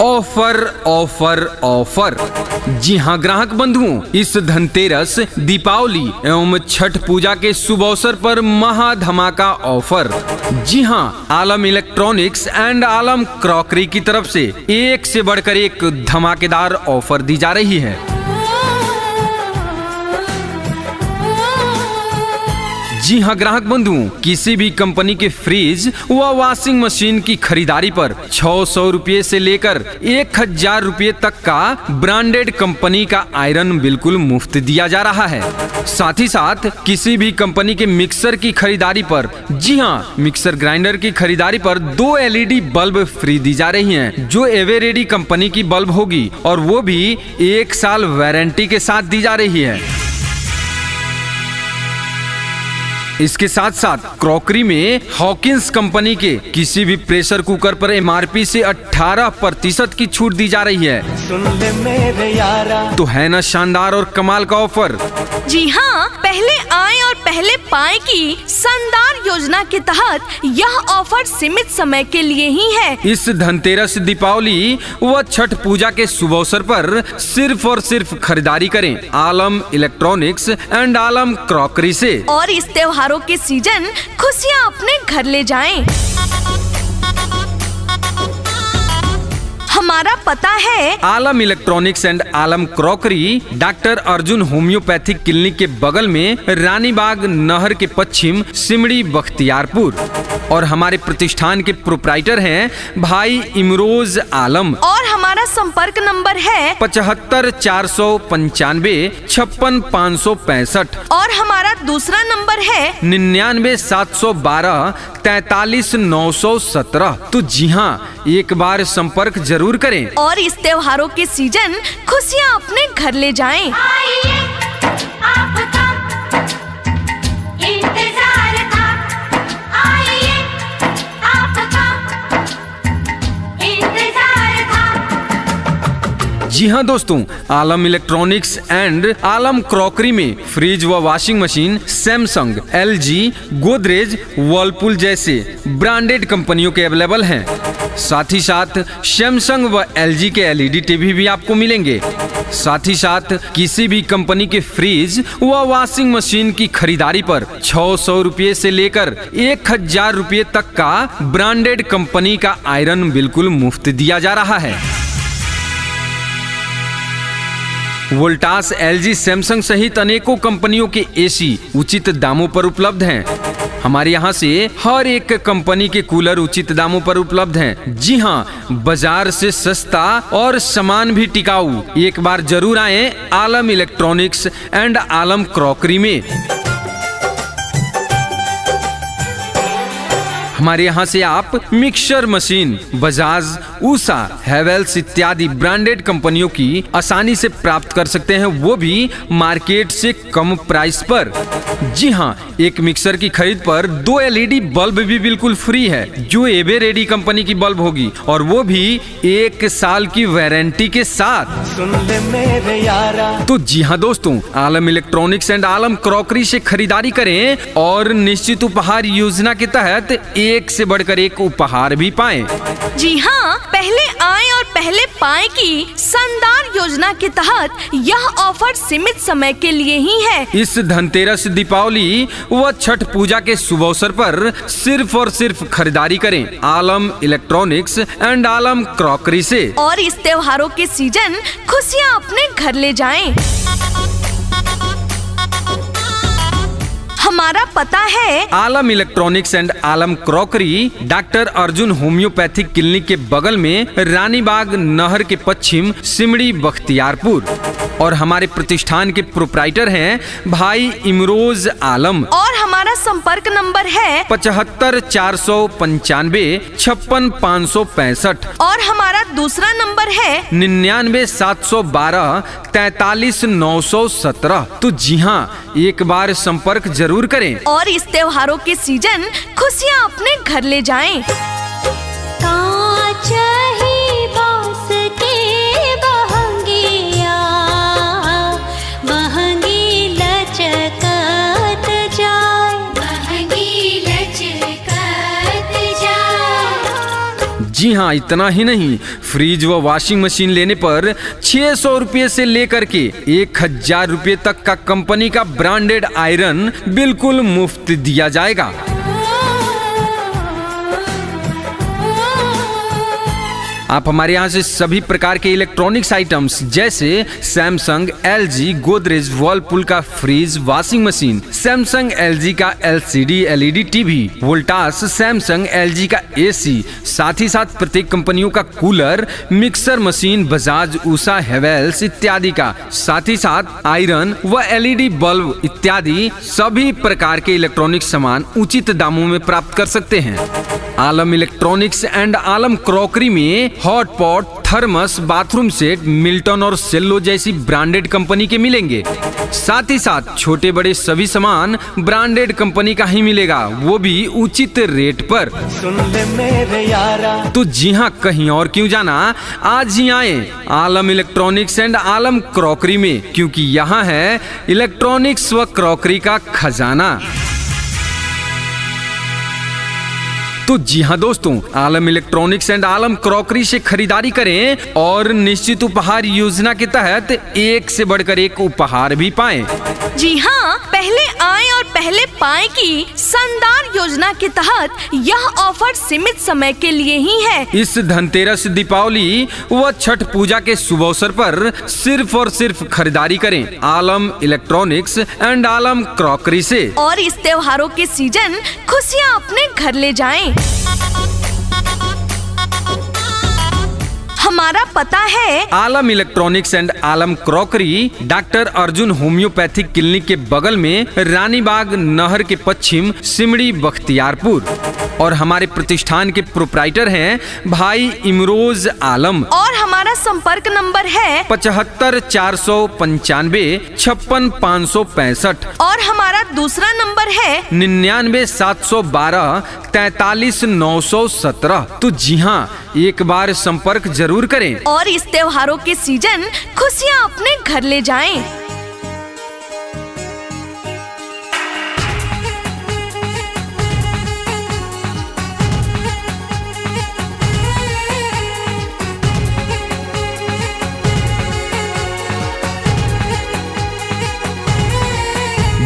Offer offer offer. जी हाँ ग्राहक बंधुओं, इस धनतेरस, दीपावली एवं छठ पूजा के शुभ अवसर पर महा धमाका ऑफर। जी हाँ, आलम इलेक्ट्रॉनिक्स एंड आलम क्रॉकरी की तरफ से एक से बढ़कर एक धमाकेदार ऑफर दी जा रही है। जी हाँ ग्राहक बंधुओं, किसी भी कंपनी के फ्रिज व वॉशिंग मशीन की खरीदारी पर 600 रुपये से लेकर 1000 रुपये तक का ब्रांडेड कंपनी का आयरन बिल्कुल मुफ्त दिया जा रहा है। साथ ही साथ किसी भी कंपनी के मिक्सर की खरीदारी पर, जी हाँ मिक्सर ग्राइंडर की खरीदारी पर 2 LED बल्ब फ्री दी जा रही हैं, जो एवरेडी कंपनी की बल्ब होगी और वो भी 1 साल वारंटी के साथ दी जा रही है। इसके साथ साथ क्रॉकरी में हॉकिंस कंपनी के किसी भी प्रेशर कुकर पर MRP से 18% की छूट दी जा रही है। सुन ले मेरे यारा। तो है ना शानदार और कमाल का ऑफर। जी हाँ, पहले आए और पहले पाए की शानदार योजना के तहत यह ऑफर सीमित समय के लिए ही है। इस धनतेरस, दीपावली व छठ पूजा के शुभ अवसर पर सिर्फ और सिर्फ खरीदारी करें आलम इलेक्ट्रॉनिक्स एंड आलम क्रॉकरी से, और इस त्योहारों के सीजन खुशियाँ अपने घर ले जाएं। हमारा पता है Alam electronics and Alam crockery, doctor Arjun homeopathic clinic के बगल में, रानीबाग नहर के पश्चिम, सिमड़ी बख्तियारपुर। और हमारे प्रतिष्ठान के प्रोप्राइटर हैं भाई इमरोज आलम। और हमारा संपर्क नंबर है 75 495 56 565। और हमारा दूसरा नंबर है 99 712 43 917। तो जी हाँ, एक बार संपर्क जरूर करें और इस त्योहारों के सीजन खुशियाँ अपने घर ले जाएं। जी हाँ दोस्तों, आलम इलेक्ट्रॉनिक्स एंड आलम क्रॉकरी में फ्रिज व washing machine Samsung, LG, Godrej, Whirlpool जैसे ब्रांडेड कंपनियों के अवेलेबल हैं। साथ ही साथ सैमसंग व LG के LED टीवी भी आपको मिलेंगे। साथ ही साथ किसी भी कंपनी के फ्रिज व वॉशिंग मशीन की खरीदारी पर 600 रुपये से लेकर 1000 रुपये तक का ब्रांडेड कंपनी का आयरन बिल्कुल मुफ्त दिया जा रहा है। वोल्टास, LG, सैमसंग सहित अनेकों कंपनियों के AC उचित दामों पर उपलब्ध हैं। हमारे यहाँ से हर एक कंपनी के कूलर उचित दामों पर उपलब्ध हैं। जी हाँ, बाजार से सस्ता और सामान भी टिकाऊ। एक बार जरूर आए आलम इलेक्ट्रॉनिक्स एंड आलम क्रॉकरी में। हमारे यहाँ से आप मिक्सर मशीन बजाज, उषा, हेवेल्स इत्यादि ब्रांडेड कंपनियों की आसानी से प्राप्त कर सकते हैं, वो भी मार्केट से कम प्राइस पर। जी हाँ, एक मिक्सर की खरीद पर 2 LED बल्ब भी बिल्कुल फ्री है, जो एवरेडी कंपनी की बल्ब होगी और वो भी 1 साल की वारंटी के साथ। सुन ले मेरे यारा। तो जी हाँ दोस्तों, आलम इलेक्ट्रॉनिक्स एंड आलम क्रॉकरी से खरीदारी करें और निश्चित उपहार योजना के तहत एक से बढ़कर एक उपहार भी पाएं। जी हाँ, पहले आए और पहले पाए की शानदार योजना के तहत यह ऑफर सीमित समय के लिए ही है। इस धनतेरस, दीपावली व छठ पूजा के शुभ अवसर पर सिर्फ और सिर्फ खरीदारी करें आलम इलेक्ट्रॉनिक्स एंड आलम क्रॉकरी से, और इस त्योहारों के सीजन खुशियाँ अपने घर ले जाएं। हमारा पता है Alam electronics and Alam crockery, doctor Arjun homeopathic clinic के बगल में, रानीबाग नहर के पश्चिम, सिमड़ी बख्तियारपुर। और हमारे प्रतिष्ठान के प्रोप्राइटर हैं भाई इमरोज आलम। और हमारा संपर्क नंबर है 75 495 56 565। और हमारा दूसरा नंबर है 99 712 43 917। तो जी हाँ, एक बार संपर्क जरूर करें और इस त्योहारों के सीजन खुशियाँ अपने घर ले जाएं। कांच ही बांस के बहंगिया, बहंगी लचकत जाए, बहंगी लचकत जाए। जी हाँ, इतना ही नहीं, फ्रिज व वॉशिंग मशीन लेने पर 600 रुपये से लेकर के 1000 रुपये तक का कंपनी का ब्रांडेड आयरन बिल्कुल मुफ्त दिया जाएगा। आप हमारे यहाँ से सभी प्रकार के इलेक्ट्रॉनिक्स आइटम्स जैसे सैमसंग, एलजी, गोदरेज, वर्लपूल का fridge, washing machine, Samsung LG का LCD LED TV, Voltas Samsung LG का एसी, साथ ही साथ प्रत्येक कंपनियों का cooler, mixer machine, Bajaj, Usha, Havells इत्यादि का, साथ ही साथ आयरन व एलईडी बल्ब इत्यादि सभी प्रकार के इलेक्ट्रॉनिक्स सामान उचित दामों में प्राप्त कर सकते हैं। आलम इलेक्ट्रॉनिक्स एंड आलम क्रॉकरी में hot pot, thermos, bathroom set Milton और सेल्लो जैसी ब्रांडेड कंपनी के मिलेंगे। साथ ही साथ छोटे बड़े सभी सामान ब्रांडेड कंपनी का ही मिलेगा, वो भी उचित रेट पर। सुन ले मेरे यारा। तो जी हाँ, कहीं और क्यों जाना, आज ही आए आलम इलेक्ट्रॉनिक्स एंड आलम क्रॉकरी में, क्योंकि यहाँ है इलेक्ट्रॉनिक्स व क्रॉकरी का खजाना। तो जी हाँ दोस्तों, आलम इलेक्ट्रॉनिक्स एंड आलम क्रॉकरी से खरीदारी करें और निश्चित उपहार योजना के तहत एक से बढ़कर एक उपहार भी पाएं। जी हाँ, पहले आए और पहले पाएं की शानदार योजना के तहत यह ऑफर सीमित समय के लिए ही है। इस धनतेरस, दीपावली व छठ पूजा के शुभ अवसर पर सिर्फ और सिर्फ खरीदारी करें आलम इलेक्ट्रॉनिक्स एंड आलम क्रॉकरी से, और इस त्योहारों के सीजन खुशियाँ अपने घर ले जाएं। हमारा पता है Alam electronics and Alam crockery doctor Arjun homeopathic clinic के बगल में, रानीबाग नहर के पश्चिम, सिमड़ी, बख्तियारपुर। और हमारे प्रतिष्ठान के प्रोप्राइटर हैं भाई इमरोज आलम, और हमारा संपर्क नंबर है 75 495 56 565, और हमारा दूसरा नंबर है 99 712 43 917। तो जी हाँ, एक बार संपर्क जरूर करें और इस त्योहारों के सीजन खुशियाँ अपने घर ले जाएं।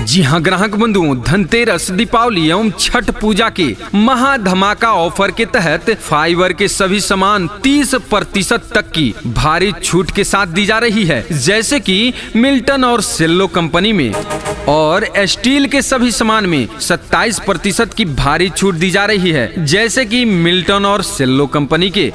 जी हाँ ग्राहक बंधुओं, धनतेरस, दीपावली एवं छठ पूजा के महा धमाका ऑफर के तहत फाइबर के सभी सामान 30% तक की भारी छूट के साथ दी जा रही है, जैसे कि मिल्टन और सेल्लो कंपनी में, और स्टील के सभी सामान में 27% की भारी छूट दी जा रही है, जैसे कि मिल्टन और सेल्लो कंपनी के।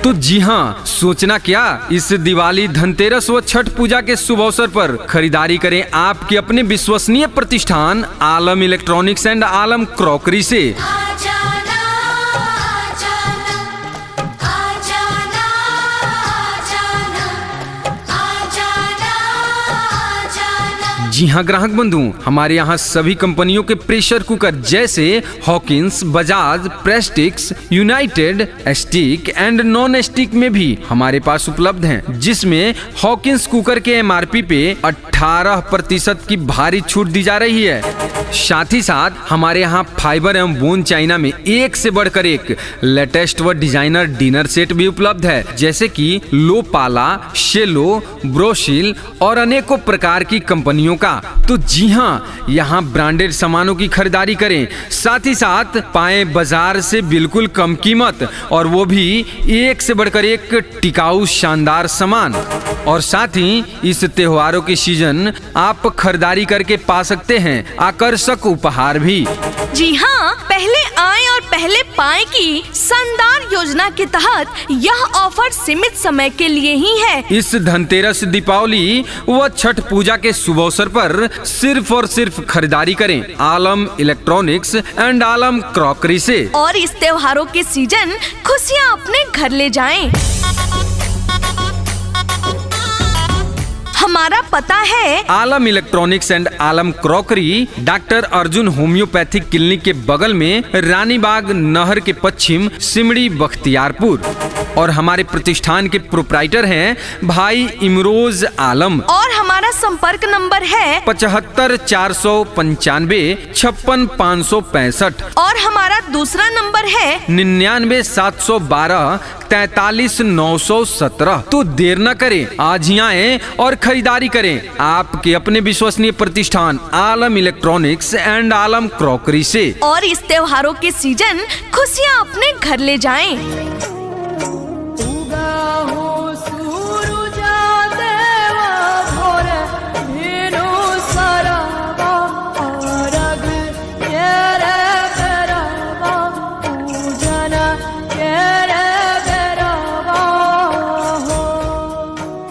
तो जी हाँ, सोचना क्या, इस दिवाली, धनतेरस व छठ पूजा के शुभ अवसर पर खरीदारी करें आपके अपने विश्वसनीय प्रतिष्ठान आलम इलेक्ट्रॉनिक्स एंड आलम क्रॉकरी से। जी हाँ ग्राहक बंधु, हमारे यहाँ सभी कंपनियों के प्रेशर कुकर जैसे Hawkins, Bajaj, Prestige, united, stick and non stick में भी हमारे पास उपलब्ध हैं, जिसमें हॉकिंस कुकर के एमआरपी पे 18% की भारी छूट दी जा रही है। साथ ही साथ हमारे यहाँ फाइबर एवं बोन चाइना में एक से बढ़कर एक लेटेस्ट व डिजाइनर डिनर सेट भी उपलब्ध है, जैसे कि लोपाला, शेलो, ब्रोशिल और अनेकों प्रकार की कंपनियों का। तो जी हाँ, यहाँ ब्रांडेड सामानों की खरीदारी करें, साथ ही साथ पाएं बाजार से बिल्कुल कम कीमत, और वो भी एक से बढ़कर एक टिकाऊ शानदार सामान। और साथ ही इस त्योहारों के सीजन आप खरीदारी करके पा सकते हैं आकर्षक उपहार भी। जी हाँ, पहले आए और पहले पाएं की शानदार योजना के तहत यह ऑफर सीमित समय के लिए ही है। इस धनतेरस, दीपावली व छठ पूजा के शुभ अवसर पर सिर्फ और सिर्फ खरीदारी करें आलम इलेक्ट्रॉनिक्स एंड आलम क्रॉकरी से, और इस त्योहारों के सीजन खुशियाँ अपने घर ले जाएं। हमारा पता है Alam electronics and Alam crockery doctor Arjun homeopathic clinic के बगल में, रानीबाग नहर के पश्चिम, सिमड़ी, बख्तियारपुर। और हमारे प्रतिष्ठान के प्रोप्राइटर हैं भाई इमरोज आलम। और हमारा संपर्क नंबर है 75 455 56 565। और हमारा दूसरा नंबर है 99 712 43 917। तो देर न करें, आज ही आएं और खरीदारी करें आपके अपने विश्वसनीय प्रतिष्ठान आलम इलेक्ट्रॉनिक्स एंड आलम क्रॉकरी से। और इस त्योहारों के सीजन खुशियाँ अपने घर ले जाएं।